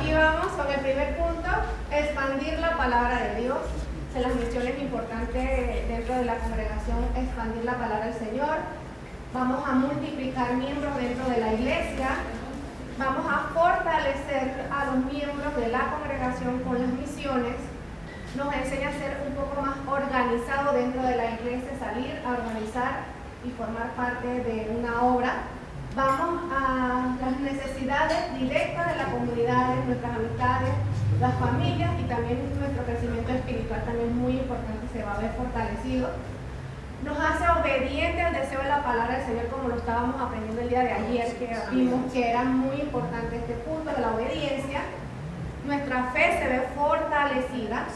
aquí vamos con el primer punto, expandir la palabra de Dios. Las misiones importantes dentro de la congregación, expandir la palabra del Señor. Vamos a multiplicar miembros dentro de la iglesia. Vamos a fortalecer a los miembros de la congregación con las misiones. Nos enseña a ser un poco más organizado dentro de la iglesia, salir a organizar y formar parte de una obra. Vamos a las necesidades directas de la comunidad, nuestras amistades, las familias, y también nuestro crecimiento espiritual también es muy importante, se va a ver fortalecido. Nos hace obedientes al deseo de la palabra del Señor, como lo estábamos aprendiendo el día de ayer, que vimos que era muy importante este punto de la obediencia. Nuestra fe se ve fortalecida.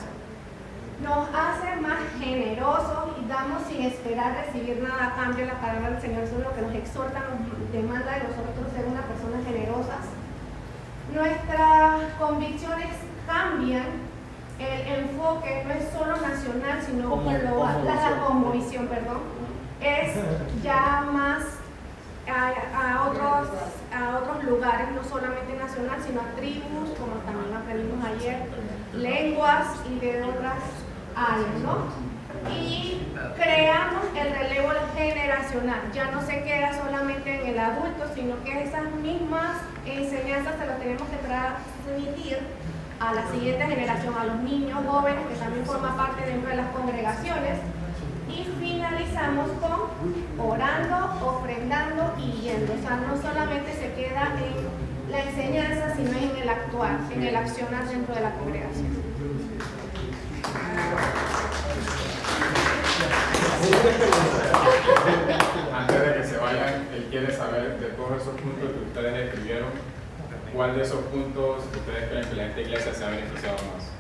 Nos hace más generosos y damos sin esperar recibir nada a cambio. La palabra del Señor, eso es lo que nos exhorta, nos demanda de nosotros ser una persona generosa. Nuestras convicciones cambian, el enfoque no es solo nacional, sino global. La cosmovisión, es ya más a otros lugares, no solamente nacional, sino a tribus, como también aprendimos ayer, lenguas y de otras áreas, ¿no? Y creamos el relevo generacional. Ya no se queda solamente en el adulto, sino que esas mismas enseñanzas se las tenemos que transmitir a la siguiente generación, a los niños, jóvenes, que también forman parte dentro de las congregaciones. Y finalizamos con orando, ofrendando y yendo. O sea, no solamente se queda en la enseñanza, sino en el actuar, en el accionar dentro de la congregación. Antes de que se vayan, él quiere saber de todos esos puntos que ustedes escribieron, ¿cuál de esos puntos ustedes creen que la gente iglesia se ha beneficiado más?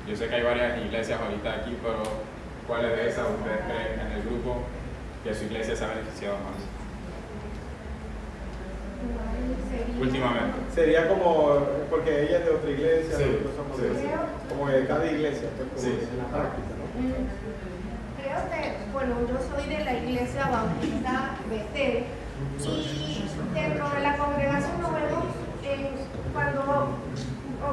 Yo sé que hay varias iglesias ahorita aquí, pero ¿cuáles de esas ustedes creen en el grupo que su iglesia se ha beneficiado más? Últimamente. Sería como, porque ella es de otra iglesia, sí, nosotros somos como de cada iglesia, pues, como en la práctica, ¿no? Creo que, bueno, yo soy de la iglesia bautista Betel, y dentro de la congregación nos vemos cuando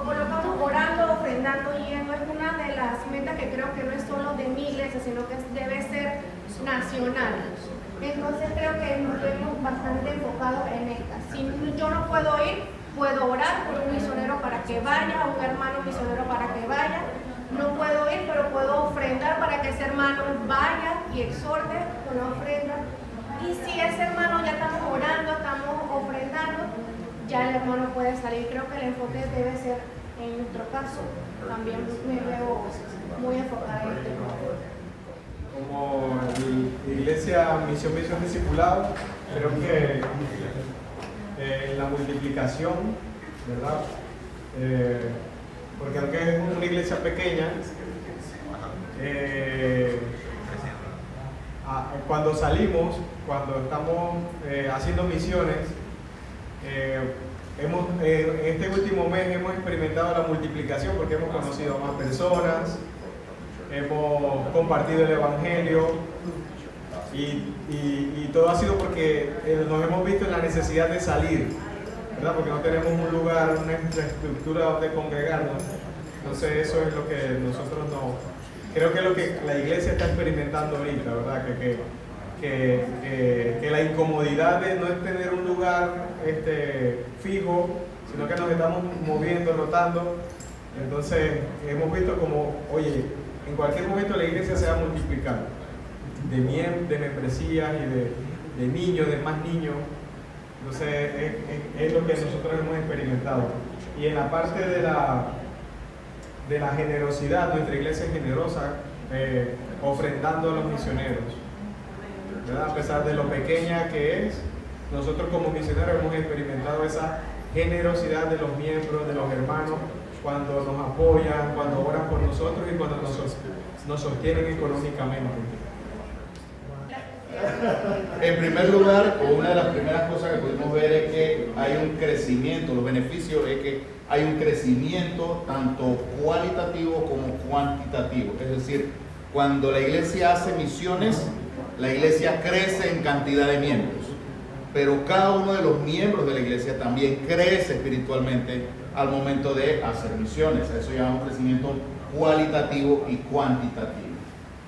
colocamos orando, ofrendando, yendo. Es una de las metas que creo que no es solo de mi iglesia, sino que debe ser nacional. Entonces creo que nos vemos bastante enfocados en esta. Si yo no puedo ir, puedo orar por un misionero para que vaya, un hermano misionero para que vaya. No puedo ir, pero puedo ofrendar para que ese hermano vaya y exhorte con la ofrenda. Y si ese hermano ya estamos orando, estamos ofrendando, ya el hermano puede salir. Creo que el enfoque debe ser, en nuestro caso, también me veo muy enfocada en este punto. Como iglesia, misión discipulado, creo que la multiplicación, ¿verdad? Porque aunque es una iglesia pequeña, cuando salimos, cuando estamos haciendo misiones, en este último mes hemos experimentado la multiplicación porque hemos conocido a más personas, hemos compartido el evangelio y todo ha sido porque nos hemos visto en la necesidad de salir, ¿verdad? Porque no tenemos un lugar, una infraestructura donde congregarnos. Entonces eso es lo que nosotros creo que es lo que la iglesia está experimentando ahorita, ¿verdad? Que la incomodidad de no es tener un lugar fijo, sino que nos estamos moviendo, rotando. Entonces hemos visto como, oye, en cualquier momento la iglesia se va a multiplicar de membresías y de niños, de más niños. Entonces es lo que nosotros hemos experimentado. Y en la parte de la generosidad, nuestra iglesia es generosa, ofrendando a los misioneros, ¿verdad? A pesar de lo pequeña que es, nosotros como misioneros hemos experimentado esa generosidad de los miembros, de los hermanos, cuando nos apoyan, cuando oran por nosotros y cuando nos sostienen económicamente. En primer lugar, una de las primeras cosas que pudimos ver es que hay un crecimiento, los beneficios es que hay un crecimiento tanto cualitativo como cuantitativo. Es decir, cuando la iglesia hace misiones, la iglesia crece en cantidad de miembros. pero cada uno de los miembros de la iglesia también crece espiritualmente al momento de hacer misiones. A eso llamamos crecimiento cualitativo y cuantitativo.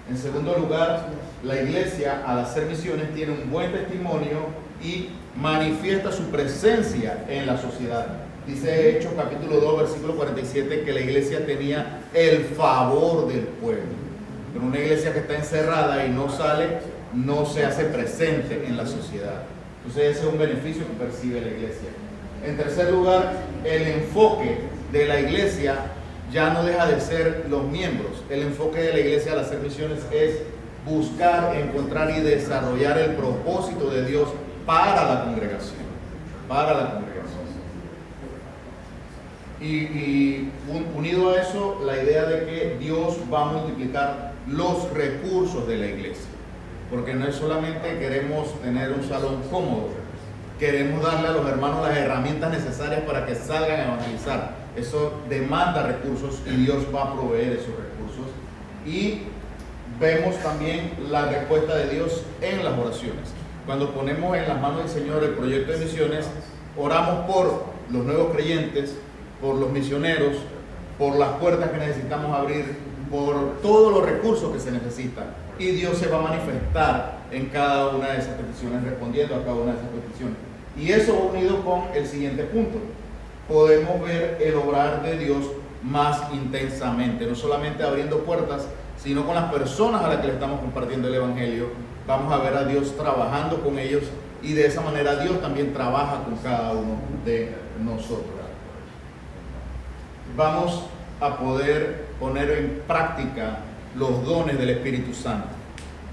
En segundo lugar, la iglesia al hacer misiones tiene un buen testimonio y manifiesta su presencia en la sociedad. Dice Hechos capítulo 2 versículo 47 que la iglesia tenía el favor del pueblo. Pero una iglesia que está encerrada y no sale, no se hace presente en la sociedad. Entonces ese es un beneficio que percibe la iglesia. En tercer lugar, el enfoque de la iglesia ya no deja de ser los miembros. El enfoque de la iglesia al hacer misiones es buscar, encontrar y desarrollar el propósito de Dios para la congregación. Para la congregación. Y unido a eso, la idea de que Dios va a multiplicar los recursos de la iglesia. Porque no es solamente queremos tener un salón cómodo, queremos darle a los hermanos las herramientas necesarias para que salgan a evangelizar. Eso demanda recursos y Dios va a proveer esos recursos. Y vemos también la respuesta de Dios en las oraciones. Cuando ponemos en las manos del Señor el proyecto de misiones, oramos por los nuevos creyentes, por los misioneros, por las puertas que necesitamos abrir, por todos los recursos que se necesitan. Y Dios se va a manifestar en cada una de esas peticiones, respondiendo a cada una de esas peticiones. Y eso unido con el siguiente punto. Podemos ver el obrar de Dios más intensamente, no solamente abriendo puertas, sino con las personas a las que le estamos compartiendo el Evangelio. Vamos a ver a Dios trabajando con ellos y de esa manera Dios también trabaja con cada uno de nosotros. Vamos a poder poner en práctica los dones del Espíritu Santo.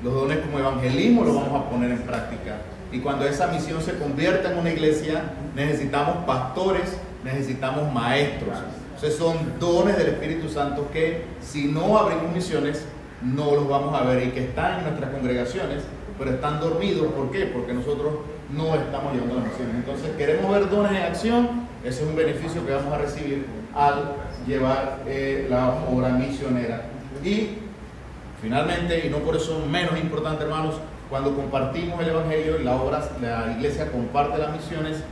Los dones como evangelismo los vamos a poner en práctica. Y cuando esa misión se convierta en una iglesia, necesitamos pastores, necesitamos maestros. Entonces son dones del Espíritu Santo que si no abrimos misiones, no los vamos a ver y que están en nuestras congregaciones, pero están dormidos. ¿Por qué? Porque nosotros no estamos llevando las misiones. Entonces queremos ver dones en acción. Ese es un beneficio que vamos a recibir al llevar la obra misionera. Y finalmente, y no por eso menos importante, hermanos, cuando compartimos el Evangelio, la iglesia comparte las misiones,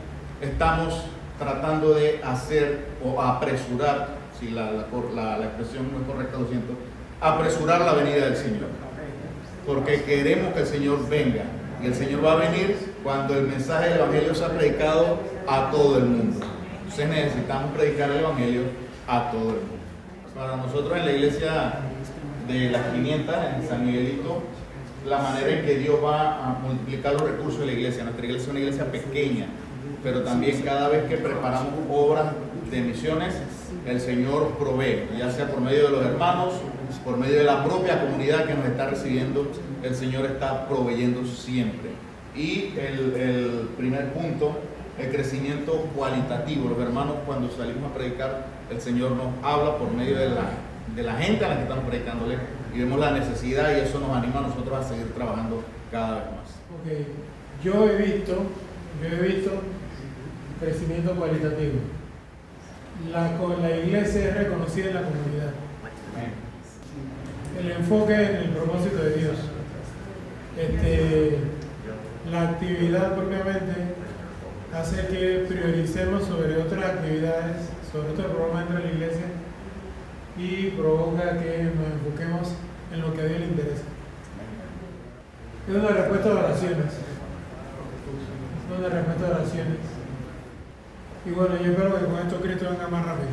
estamos tratando de hacer o apresurar, si la expresión no es correcta, lo siento, apresurar la venida del Señor. Porque queremos que el Señor venga. Y el Señor va a venir cuando el mensaje del Evangelio sea predicado a todo el mundo. Entonces necesitamos predicar el Evangelio a todo el mundo. Para nosotros en la iglesia de las 500, en San Miguelito, la manera en que Dios va a multiplicar los recursos de la iglesia. Nuestra iglesia es una iglesia pequeña, pero también cada vez que preparamos obras de misiones, el Señor provee, ya sea por medio de los hermanos, por medio de la propia comunidad que nos está recibiendo, el Señor está proveyendo siempre. Y el primer punto, el crecimiento cualitativo. Los hermanos, cuando salimos a predicar, el Señor nos habla por medio de la gente a la que estamos predicándole y vemos la necesidad y eso nos anima a nosotros a seguir trabajando cada vez más. Okay. Yo he visto crecimiento cualitativo. La iglesia es reconocida en la comunidad. El enfoque en el propósito de Dios. La actividad propiamente hace que prioricemos sobre otras actividades, sobre otros programas dentro de la iglesia y provoca que nos enfoquemos en lo que a Dios le interesa. Es una respuesta de oraciones. Es una respuesta de oraciones. Y bueno, yo espero que con esto Cristo venga más rápido.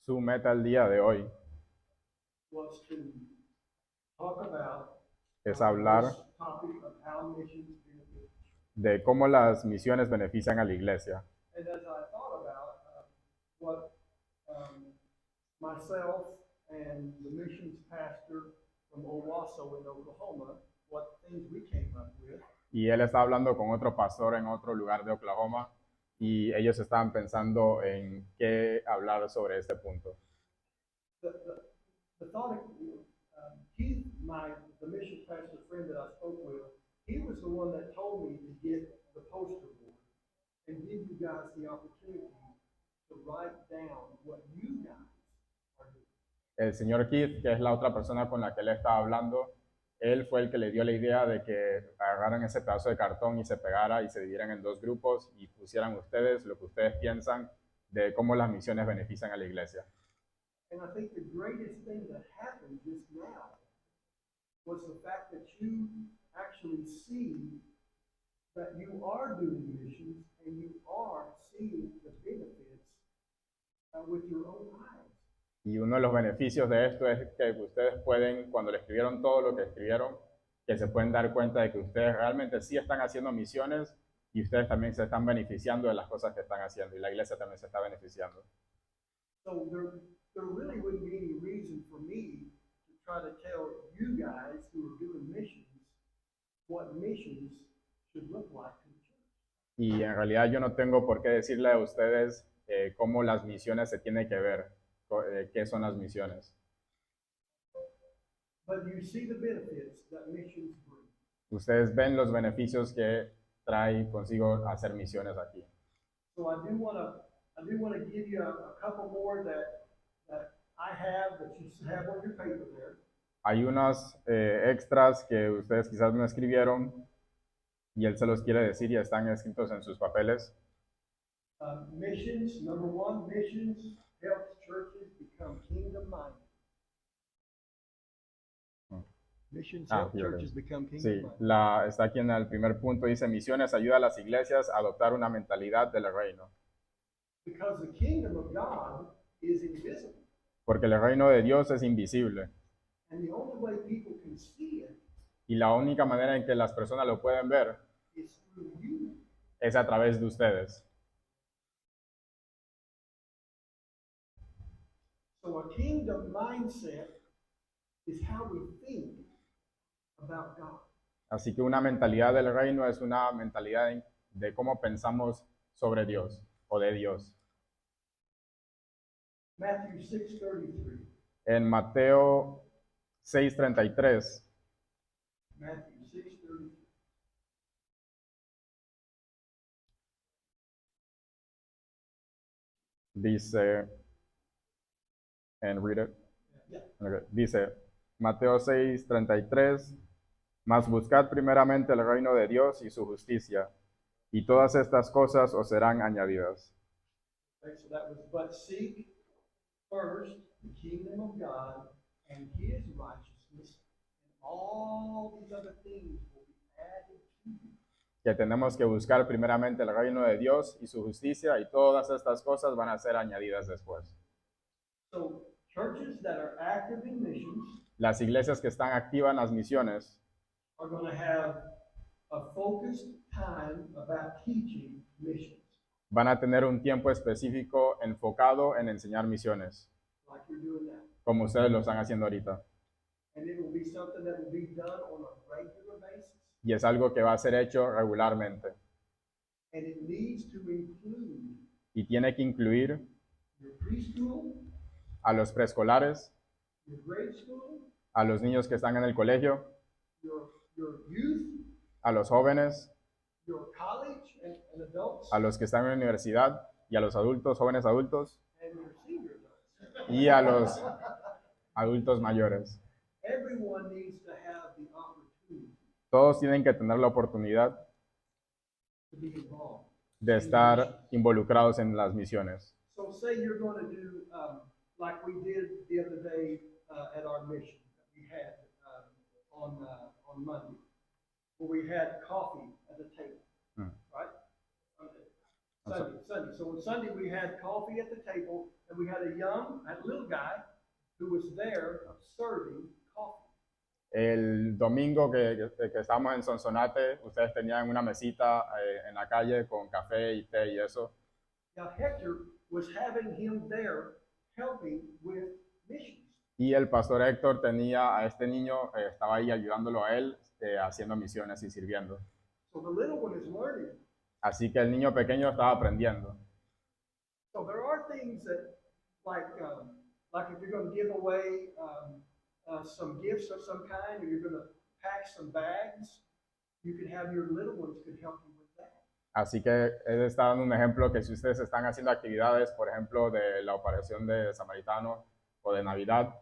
Su meta el día de hoy es hablar de cómo las misiones benefician a la iglesia. Myself and the missions pastor from Owasso in Oklahoma, what things we came up with. Y él está hablando con otro pastor en otro lugar de Oklahoma y ellos estaban pensando en qué hablar sobre este punto. The thought of Keith, the missions pastor friend that I spoke with, he was the one that told me to get the poster board and give you guys the opportunity to write down what you guys. El señor Keith, que es la otra persona con la que él estaba hablando, él fue el que le dio la idea de que agarraran ese pedazo de cartón y se pegara y se dividieran en dos grupos y pusieran ustedes lo que ustedes piensan de cómo las misiones benefician a la iglesia. And I think the greatest thing that happened just now was the fact that you actually see that you are doing missions and you are seeing the benefits with your own eyes. Y uno de los beneficios de esto es que ustedes pueden, cuando le escribieron todo lo que escribieron, que se pueden dar cuenta de que ustedes realmente sí están haciendo misiones y ustedes también se están beneficiando de las cosas que están haciendo y la iglesia también se está beneficiando. So there really wouldn't be any reason for me to try to tell you guys who are doing missions what missions should look like in the church. Y en realidad yo no tengo por qué decirle a ustedes cómo las misiones se tienen que ver, qué son las misiones. But you see the benefits that missions bring. Ustedes ven los beneficios que trae consigo hacer misiones aquí. So I do want to give you a couple more that I have that you have on your paper there. Hay unos extras que ustedes quizás no escribieron y él se los quiere decir y están escritos en sus papeles. Missions, number one, missions helps churches become kingdom-minded. Missions help here it churches is. become Sí, kingdom-minded. está aquí en el primer punto, dice misiones ayuda a las iglesias a adoptar una mentalidad del reino. Because the kingdom of God is invisible. Porque el reino de Dios es invisible And the only way people can see it y la única manera en que las personas lo pueden ver is through you. es a través de ustedes. So a kingdom mindset is how we think about God. Así que una mentalidad del reino es una mentalidad de cómo pensamos sobre Dios o de Dios. Matthew 6:33. En Mateo 6:33 Matthew 6:33. dice, and read it. Yeah. Okay. Dice, Mateo 6:33, mas buscad primeramente el reino de Dios y su justicia, y todas estas cosas os serán añadidas. Okay, so that was, but seek first the kingdom of God and his righteousness, and all these other things will be added to you. Que tenemos que buscar primeramente el reino de Dios y su justicia, y todas estas cosas van a ser añadidas después. So churches that are active in missions Las iglesias que están activas en las misiones are going to have a focused time about teaching missions, van a tener un tiempo específico enfocado en enseñar misiones, like you're doing now. como ustedes lo están haciendo ahorita. And it will be something that will be done on a regular basis. Y es algo que va a ser hecho regularmente. And it needs to include Y tiene que incluir your preschool, a los preescolares, your grade school, a los niños que están en el colegio, your youth, a los jóvenes, your college and adults, a los que están en la universidad y a los adultos, jóvenes adultos and your senior adults. y a los adultos mayores. Everyone needs to have the opportunity Todos tienen que tener la oportunidad to be involved. de estar involucrados en las misiones. So say you're going to do like we did the other day at our mission that we had on Monday, where we had coffee at the table, right? Sunday. So on Sunday we had coffee at the table, and we had a little guy who was there serving coffee. El domingo que estábamos en Sonsonate, ustedes tenían una mesita en la calle con café y té y eso. Now Hector was having him there helping with missions. Y el pastor Héctor tenía a este niño, estaba ahí ayudándolo a él, haciendo misiones y sirviendo. So the little one is learning. Así que el niño pequeño estaba aprendiendo. So there are things that, like if you're going to give away some gifts of some kind, or you're going to pack some bags, you can have your little ones could help you with that. Así que él está dando un ejemplo que si ustedes están haciendo actividades, por ejemplo, de la operación de Samaritano o de Navidad,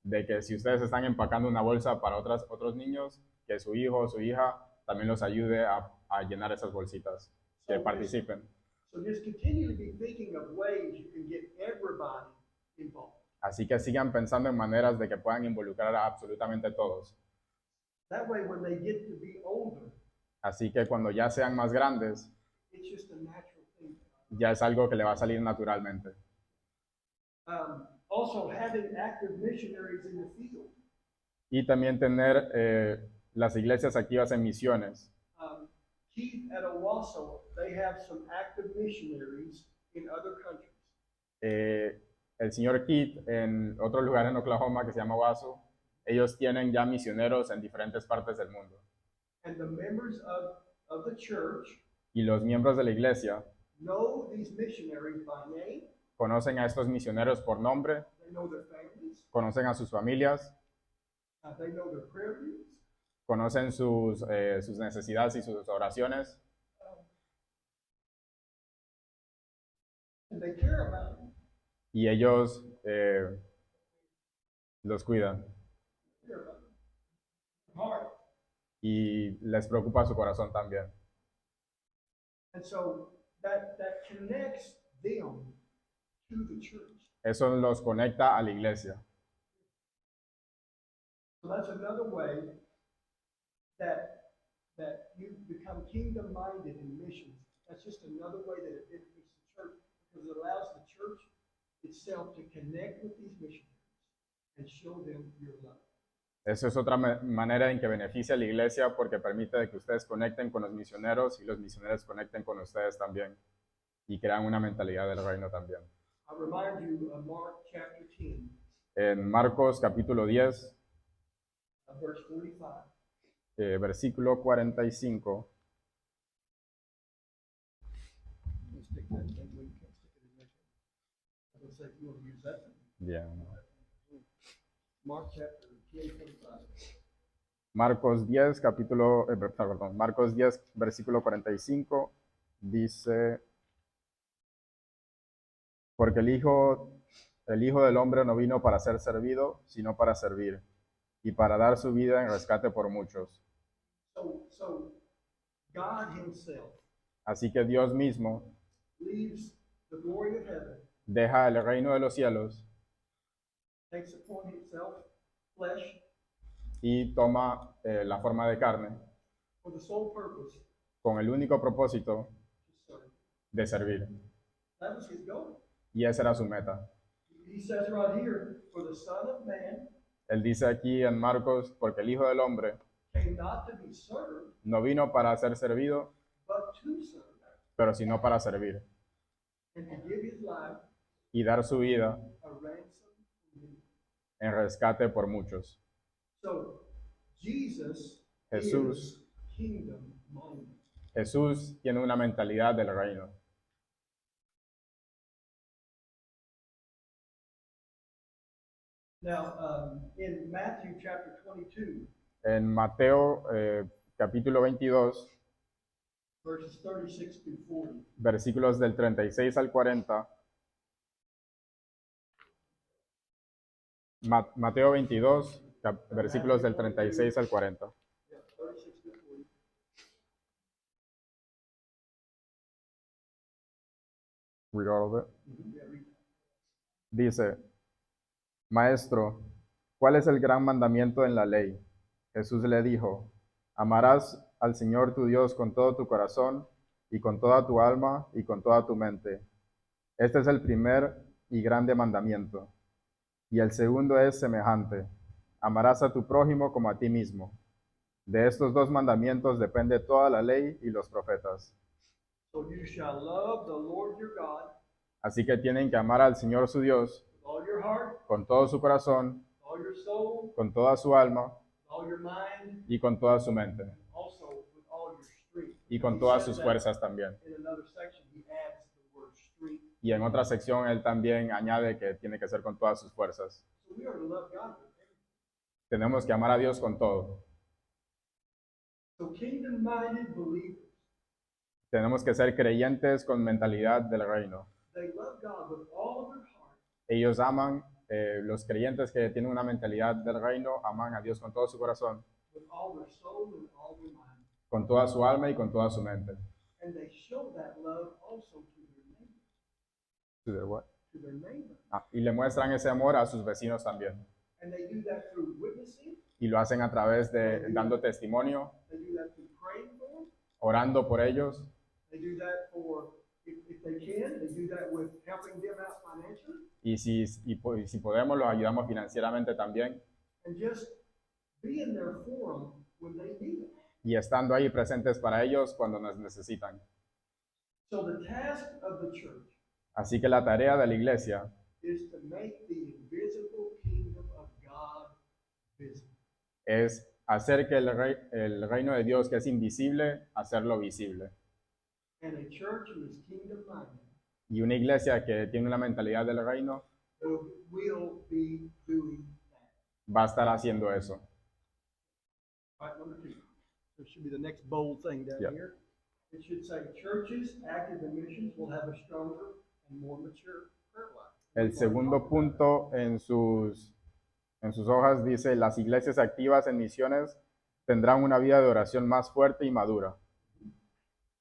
de que si ustedes están empacando una bolsa para otros niños, que su hijo o su hija también los ayude a llenar esas bolsitas, que participen. So just continue to be thinking of ways you can get everybody involved. Así que sigan pensando en maneras de que puedan involucrar a absolutamente todos. That way, when they get to be older, Así que cuando ya sean más grandes, it's just a natural thing. ya es algo que le va a salir naturalmente. Also, having active missionaries in the field. Y también tener las iglesias activas en misiones. Keith at Owasso, they have some active missionaries in other countries. El señor Keith, en otro lugar en Oklahoma que se llama Wasso, ellos tienen ya misioneros en diferentes partes del mundo. And the members of the church Y los miembros de la iglesia know these missionaries by name, conocen a estos misioneros por nombre, they know their families, conocen a sus familias, they know their prayer needs, conocen sus necesidades y sus oraciones, and they care about them. y ellos los cuidan. They care about them. Heart. Y les preocupa su corazón también. And so that connects them to the church. Eso los conecta a la iglesia. So that's another way that you become kingdom-minded in missions. That's just another way that it benefits the church, because it allows the church itself to connect with these missionaries and show them your love. Eso es otra manera en que beneficia a la iglesia, porque permite que ustedes conecten con los misioneros y los misioneros conecten con ustedes también y crean una mentalidad del reino también. I remind you of Mark chapter 10, En Marcos capítulo 10, verse 45. Versículo 45, Let's stick that thing, we can stick it in there. I was gonna say, if you want to use that thing. yeah. Mark chapter 10, 45. Marcos 10, Marcos 10, versículo 45, dice, porque el Hijo del Hombre no vino para ser servido, sino para servir, y para dar su vida en rescate por muchos. So God himself Así que Dios mismo leaves the glory of heaven, deja el reino de los cielos takes upon himself flesh y toma la forma de carne for the sole purpose con el único propósito to serve. de servir. That was his goal. Y esa era su meta. He says right here, for the Son of Man Él dice aquí en Marcos, porque el Hijo del Hombre came not to be served, no vino para ser servido, but to serve, pero sino para servir and to give his life y dar su vida a ransom for many. en rescate por muchos. So Jesus Jesús. is kingdom-minded. Jesús tiene una mentalidad del reino. Now, in Matthew chapter 22, En Mateo capítulo 22, verses 36 through 40, versículos del 36 al 40, Mateo 22, versículos del 36 al 40. yeah, 36 through 40. Read all of it. Yeah, read. Dice, Maestro, ¿cuál es el gran mandamiento en la ley? Jesús le dijo, amarás al Señor tu Dios con todo tu corazón y con toda tu alma y con toda tu mente. Este es el primer y grande mandamiento. Y el segundo es semejante, amarás a tu prójimo como a ti mismo. De estos dos mandamientos depende toda la ley y los profetas. So you shall love the Lord your God Así que tienen que amar al Señor su Dios with all your heart, con todo su corazón, all your soul, con toda su alma all your mind, y con toda su mente, also with all your strength. y con He todas says sus that fuerzas también. In another section, he adds the word strength. Y en otra sección él también añade que tiene que ser con todas sus fuerzas. So we are to love God with everything. Tenemos que amar a Dios con todo. So kingdom-minded believers, Tenemos que ser creyentes con mentalidad del reino. they love God with all of their heart, Ellos aman los creyentes que tienen una mentalidad del reino aman a Dios con todo su corazón, with all their soul and all their mind. con toda su alma y con toda su mente. And they show that love also to their neighbor, To their what? to their neighbor. Y le muestran ese amor a sus vecinos también. And they do that through witnessing, Y lo hacen a través de dando testimonio, they do that through praying for them, orando por ellos, they do that for, if they can, they do that with helping them out financially, y si podemos, los ayudamos financieramente también. and just being there for them when they need it. Y estando ahí presentes para ellos cuando nos necesitan. So the task of the church Así que la tarea de la iglesia is to make the invisible kingdom of God visible. es hacer que el reino de Dios, que es invisible, hacerlo visible. And a church who is kingdom minded Y una iglesia que tiene una mentalidad del reino will be doing that. va a estar haciendo eso. All right, number 2. There should be the next bold thing down Yep. here. It should say churches active in missions will have a stronger and more mature prayer life. El segundo punto en sus hojas dice, las iglesias activas en misiones tendrán una vida de oración más fuerte y madura.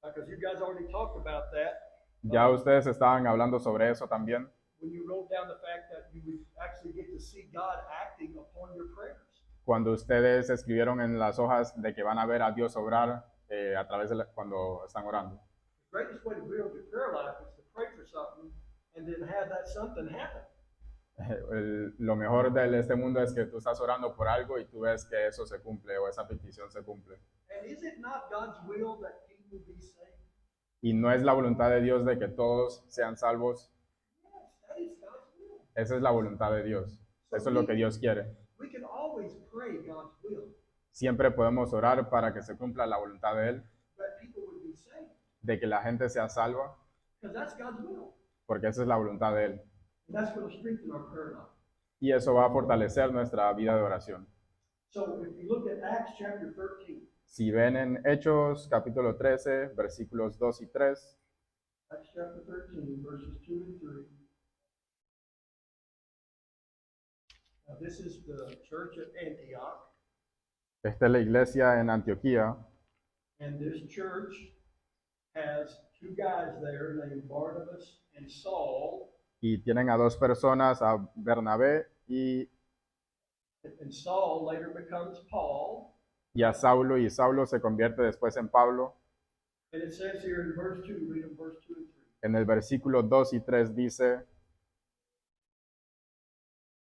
Because you guys already talked about that Ya ustedes estaban hablando sobre eso también, when you wrote down the fact that you would actually get to see God acting upon your prayers. cuando ustedes escribieron en las hojas de que van a ver a Dios obrar a través de cuando están orando. The greatest way to build your prayer life is to pray for something and then have that something happen. Lo mejor de este mundo es que tú estás orando por algo y tú ves que eso se cumple o esa petición se cumple. And is it not God's will that people be saved? Y no es la voluntad de Dios de que todos sean salvos. Yes, that is God's will. Esa es la voluntad de Dios. Eso es lo que Dios quiere. We can always pray God's will Siempre podemos orar para que se cumpla la voluntad de Él, that people would be saved de que la gente sea salva, because that's God's will. porque esa es la voluntad de Él. And that's going to strengthen our prayer life. Y eso va a fortalecer nuestra vida de oración. So if you look at Acts chapter 13, Si ven en Hechos capítulo 13, versículos 2 y 3, Acts chapter 13, verses 2 and 3. Now this is the church at Antioch, esta es la iglesia en Antioquía, and this church has two guys there named Barnabas and Saul. y tienen a dos personas, a Bernabé And Saul later becomes Paul. y a Saulo, y Saulo se convierte después en Pablo. And it says here in verse 2, read them verse 2 and 3. En el versículo 2 y 3 dice,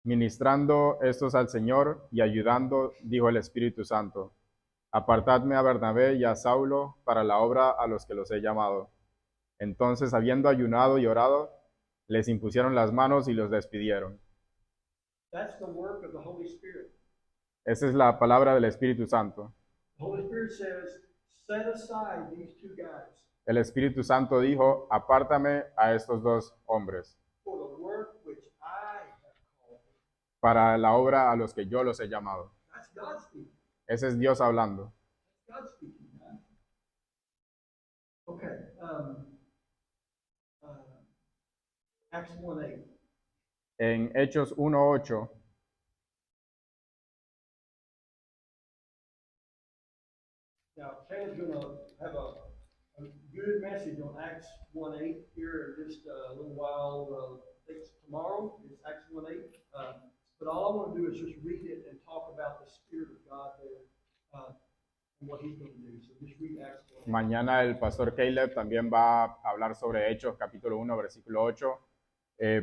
ministrando estos al Señor y ayudando, dijo el Espíritu Santo, apartadme a Bernabé y a Saulo para la obra a los que los he llamado. Entonces, habiendo ayunado y orado, les impusieron las manos y los despidieron. That's the work of the Holy Spirit. Esa es la palabra del Espíritu Santo. The Holy Spirit says, set aside these two guys El Espíritu Santo dijo, apártame a estos dos hombres for the work which I have called them. para la obra a los que yo los he llamado. That's God speaking. Ese es Dios hablando. God speaking. Okay. Acts 1:8. En Hechos 1:8, Now, Taylor's going to have a good message on Acts 1:8 here in just a little while. I think it's tomorrow. It's Acts 1:8. But all I want to do is just read it and talk about the Spirit of God there and what He's going to do. So just read Acts 1:8. mañana el pastor Caleb también va a hablar sobre Hechos capítulo 1, versículo 8,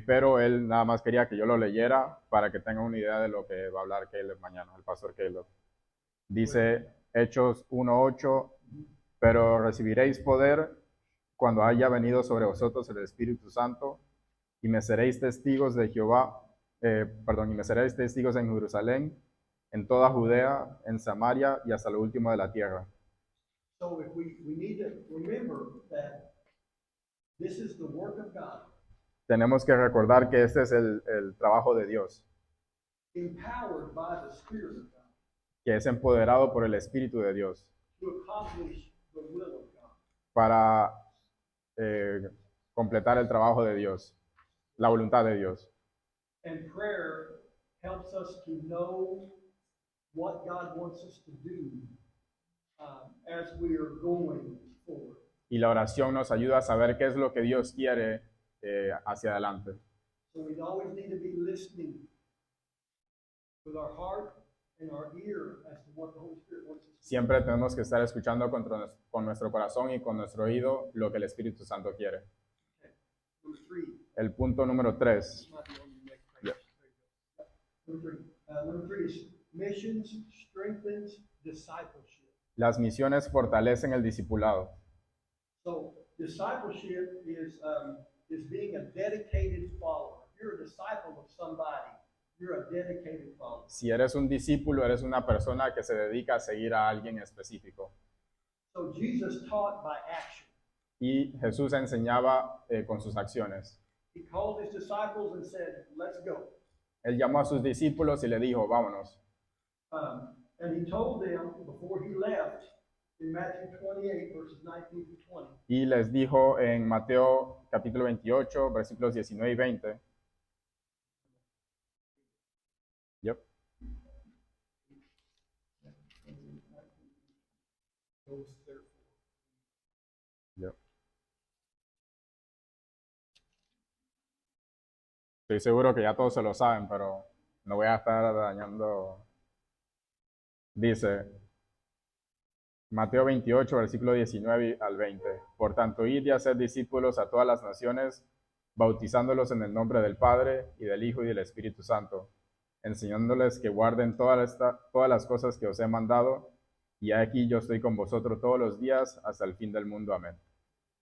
pero él nada más quería que yo lo leyera para que tengan una idea de lo que va a hablar Caleb mañana, el pastor Caleb. Dice Hechos 1:8, pero recibiréis poder cuando haya venido sobre vosotros el Espíritu Santo y me seréis testigos de Jehová, y me seréis testigos en Jerusalén, en toda Judea, en Samaria y hasta lo último de la tierra. So if we need to remember that this is the work of God, Tenemos que recordar que este es el trabajo de Dios, empowered by the Spirit of God que es empoderado por el Espíritu de Dios to accomplish the will of God. para completar el trabajo de Dios, la voluntad de Dios. And prayer helps us to know what God wants us to do as we are going forward. Y la oración nos ayuda a saber qué es lo que Dios quiere hacia adelante. So we always need to be listening with our heart and our ear as to what the Holy Spirit wants us to do. Siempre tenemos que estar escuchando con nuestro corazón y con nuestro oído lo que el Espíritu Santo quiere. Number 3. El punto número 3. This might be on the next page. Number 3. Number 3 is missions strengthens discipleship. Las misiones fortalecen el discipulado. So discipleship is being a dedicated follower. If you're a disciple of somebody, you're a dedicated follower. Si eres un discípulo, eres una persona que se dedica a seguir a alguien específico. So Jesus taught by action. Y Jesús enseñaba con sus acciones. He called his disciples and said, "Let's go." Él llamó a sus discípulos y le dijo, vámonos. And he told them before he left in Matthew 28, verses 19 through 20. Y les dijo en Mateo capítulo 28, versículos 19 y 20. Yep. Yep. Estoy seguro que ya todos se lo saben, pero no voy a estar dañando. Dice, Mateo 28, versículo 19 al 20. Por tanto, id y haced discípulos a todas las naciones, bautizándolos en el nombre del Padre, y del Hijo, y del Espíritu Santo, enseñándoles que guarden todas las cosas que os he mandado, y aquí yo estoy con vosotros todos los días hasta el fin del mundo. Amén.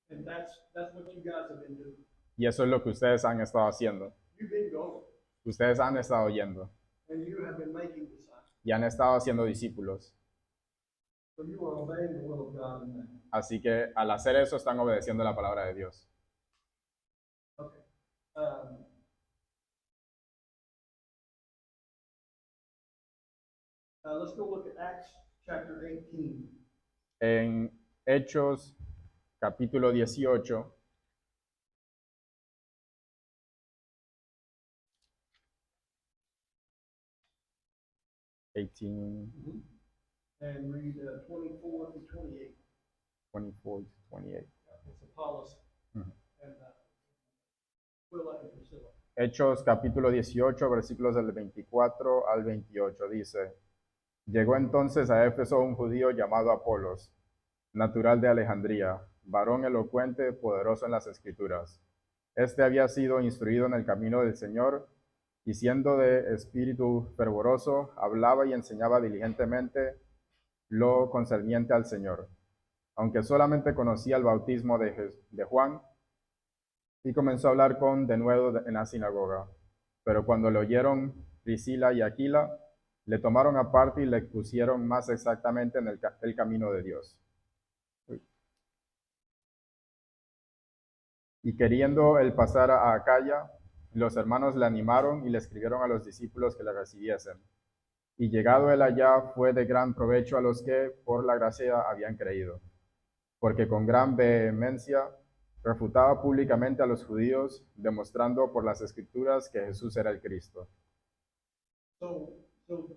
And that's what you guys have been doing. Y eso es lo que ustedes han estado haciendo. You've been going, Ustedes han estado yendo and you have been making disciples. y han estado haciendo discípulos. So you are obeying the will of God in that. Así que al hacer eso están obedeciendo la palabra de Dios. Okay. Let's go look at Acts chapter 18. En Hechos capítulo 18, And read 24 through 28. 24 to 28. It's Apollos Mhm. and Aquila and Priscilla. Hechos capítulo 18, versículos del 24 al 28, dice, llegó entonces a Éfeso un judío llamado Apolos, natural de Alejandría, varón elocuente, poderoso en las Escrituras. Este había sido instruido en el camino del Señor, y siendo de espíritu fervoroso, hablaba y enseñaba diligentemente lo concerniente al Señor, aunque solamente conocía el bautismo de Juan, y comenzó a hablar con denuedo en la sinagoga. Pero cuando le oyeron Priscila y Aquila, le tomaron aparte y le expusieron más exactamente en el camino de Dios. Y queriendo él pasar a Acaya, los hermanos le animaron y le escribieron a los discípulos que le recibiesen. Y llegado él allá, fue de gran provecho a los que por la gracia habían creído, porque con gran vehemencia refutaba públicamente a los judíos, demostrando por las Escrituras que Jesús era el Cristo. So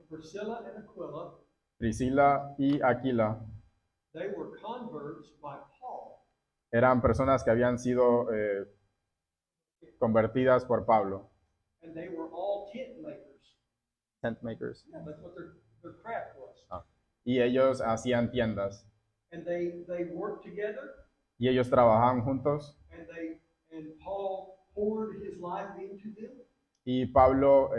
Priscilla and Aquila, Priscila y Aquila they were converts by Paul. eran personas que habían sido convertidas por Pablo. And they were all tent makers. Tent makers. Yeah, that's what their craft was. Y ellos hacían tiendas. And they worked together, Y ellos trabajaban juntos. and Paul poured his life into them, Y Pablo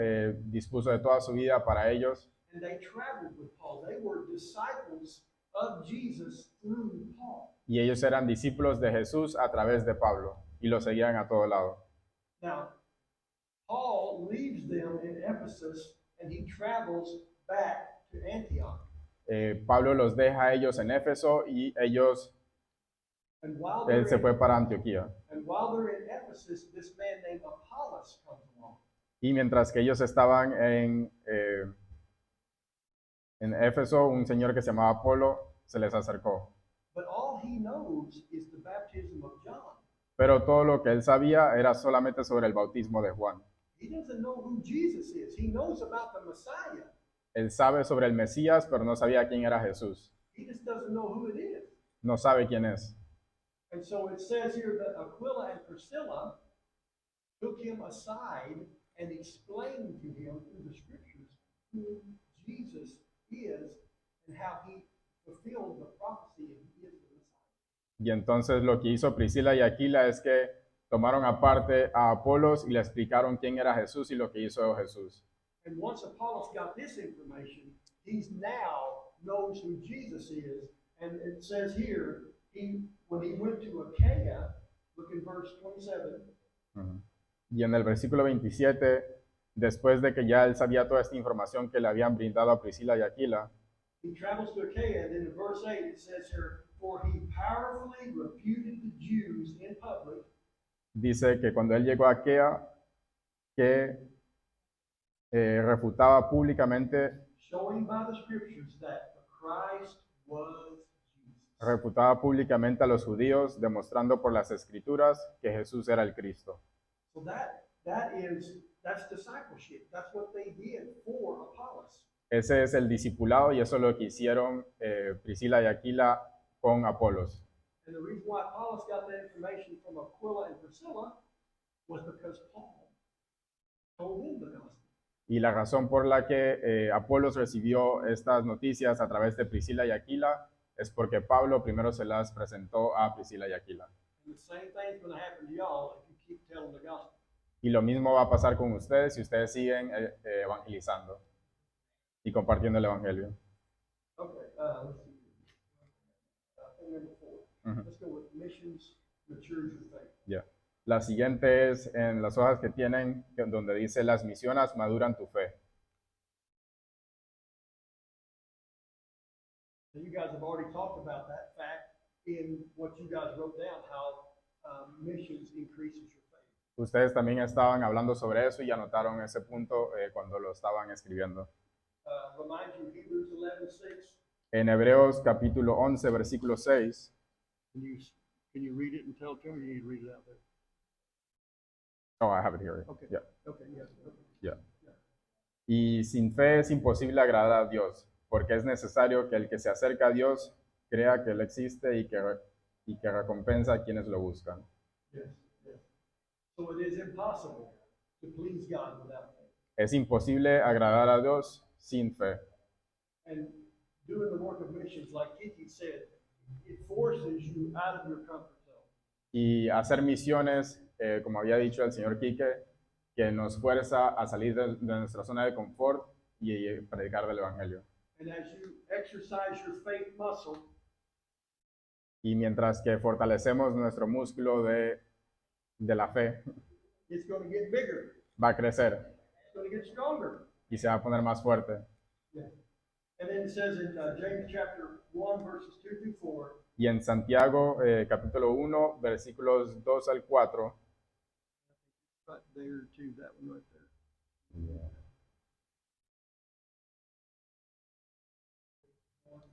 dispuso de toda su vida para ellos. and they traveled with Paul. They were disciples of Jesus through Paul. Y ellos eran discípulos de Jesús a través de Pablo. Y lo seguían a todo lado. Now, Paul leaves them in Ephesus, and he travels back to Antioch. Pablo los deja a ellos en Éfeso y ellos, And while él they're se fue para Antioquía. And while they're in Ephesus, this man named Apollos comes along. Y mientras que ellos estaban en Éfeso, un señor que se llamaba Apolo se les acercó. But all he knows is the baptism of John. Pero todo lo que él sabía era solamente sobre el bautismo de Juan. He doesn't know who Jesus is. He knows about the Messiah. Él sabe sobre el Mesías, pero no sabía quién era Jesús. He just doesn't know who it is. No sabe quién es. And so it says here that Aquila and Priscilla took him aside and explained to him through the scriptures who Jesus is and how he fulfilled the prophecy and he is the Messiah. Y entonces lo que hizo Priscila y Aquila es que tomaron aparte a Apolos y le explicaron quién era Jesús y lo que hizo Jesús. And once Apollos got this information, he's now knows who Jesus is. And it says here, when he went to Achaia, look in verse 27. Y en el versículo 27, después de que ya él sabía toda esta información que le habían brindado a Priscila y Aquila, He travels to Achaia, and then in verse 8 it says here, for he powerfully refuted the Jews in public. dice que cuando él llegó a Aquea, que refutaba públicamente, Showing by the scriptures that Christ was Jesus. refutaba públicamente a los judíos, demostrando por las escrituras que Jesús era el Cristo. So that's discipleship. That's what they did for Apollos. Ese es el discipulado y eso es lo que hicieron Priscila y Aquila con Apolos. And the reason why Apollos got that information from Aquila and Priscilla was because Paul told them the gospel. Y la razón por la que Apolos recibió estas noticias a través de Priscila y Aquila es porque Pablo primero se las presentó a Priscila y Aquila. And the same thing's going to happen to y'all if you keep telling the gospel. Y lo mismo va a pasar con ustedes si ustedes siguen evangelizando y compartiendo el evangelio. Okay, let's see. Thing number 4. Ujú. Let's go with missions matures your faith. Ya. La siguiente es en las hojas que tienen, donde dice las misiones maduran tu fe. So you guys have already talked about that fact in what you guys wrote down, how missions increases your faith. Ustedes también estaban hablando sobre eso y anotaron ese punto cuando lo estaban escribiendo. Remind you, Hebrews 11:6. En Hebreos capítulo 11, versículo 6, Can you read it and tell it to me? You need to read it out there. oh, I have it here. Okay. Yeah, Okay, yes. Okay. yeah. Y sin fe es imposible agradar a Dios, porque es necesario que el que se acerca a Dios crea que Él existe y que recompensa a quienes lo buscan. Yes, yes. So it is impossible to please God without faith. Es imposible agradar a Dios sin fe. And doing the work of missions, like Kiki said, it forces you out of your comfort zone. Y hacer misiones, como había dicho el señor Quique, que nos fuerza a salir de nuestra zona de confort y predicar del Evangelio. And as you exercise your faith muscle, Y mientras que fortalecemos nuestro músculo de la fe, it's going to get bigger. va a crecer It's going to get stronger. y se va a poner más fuerte. Yeah. And then it says in James chapter 1, verses 2 through 4, Y en Santiago, capítulo 1, versículos 2 al 4, right there too, that one right there.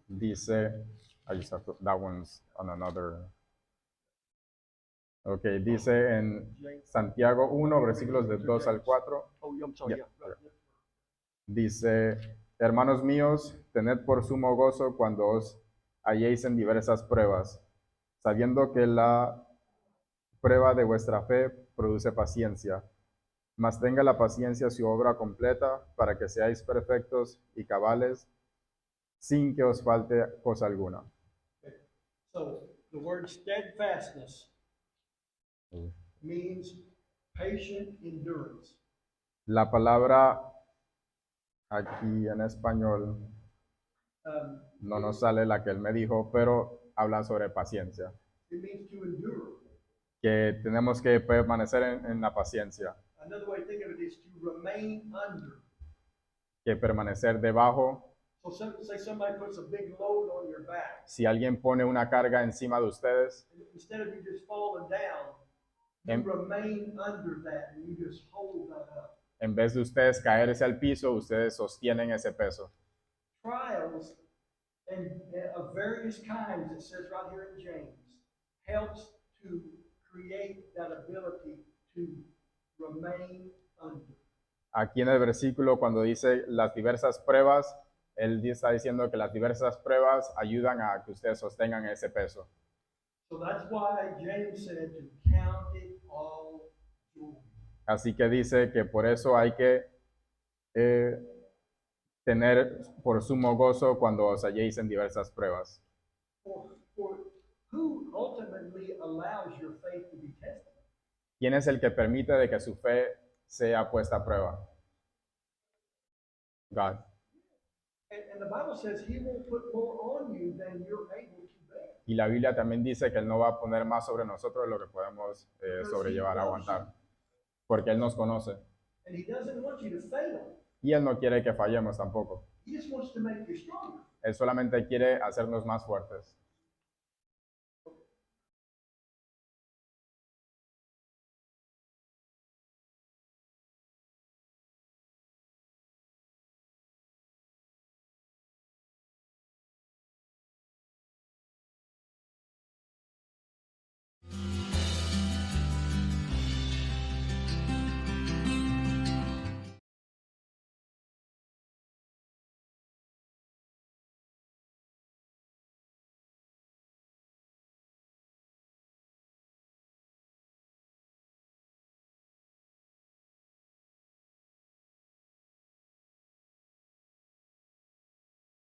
dice, I just have to, that one's on another. Ok, dice en Santiago 1, versículos de 2 al 4, Oh, I'm sorry. Yeah. Yeah, right. dice, hermanos míos, tened por sumo gozo cuando os halléis en diversas pruebas, sabiendo que la prueba de vuestra fe produce paciencia. Mas tenga la paciencia su obra completa para que seáis perfectos y cabales, sin que os falte cosa alguna. So the word steadfastness means patient endurance. La palabra aquí en español no nos sale la que él me dijo, pero habla sobre paciencia, It means to endure. que tenemos que permanecer en la paciencia, Another way to think of it is to remain under. que permanecer debajo. So say somebody puts a big load on your back. Si alguien pone una carga encima de ustedes, Instead of you just falling down, you remain under that and you just hold that up. en vez de ustedes caerse al piso, ustedes sostienen ese peso. Trials and of various kinds, it says right here in James, helps to create that ability to remain under. aquí en el versículo cuando dice las diversas pruebas, él está diciendo que las diversas pruebas ayudan a que ustedes sostengan ese peso. So that's why James said to count it all joy. Así que dice que por eso hay que tener por sumo gozo cuando os halléis en diversas pruebas. For who ultimately allows your faith to be tested? ¿Quién es el que permite de que su fe sea puesta a prueba? God. And the Bible says he will put more on you than you're able to bear. Y la Biblia también dice que Él no va a poner más sobre nosotros de lo que podemos sobrellevar, aguantar. Porque Él nos conoce. And he doesn't want you to fail. Y Él no quiere que fallemos tampoco. He just wants to make you stronger. Él solamente quiere hacernos más fuertes.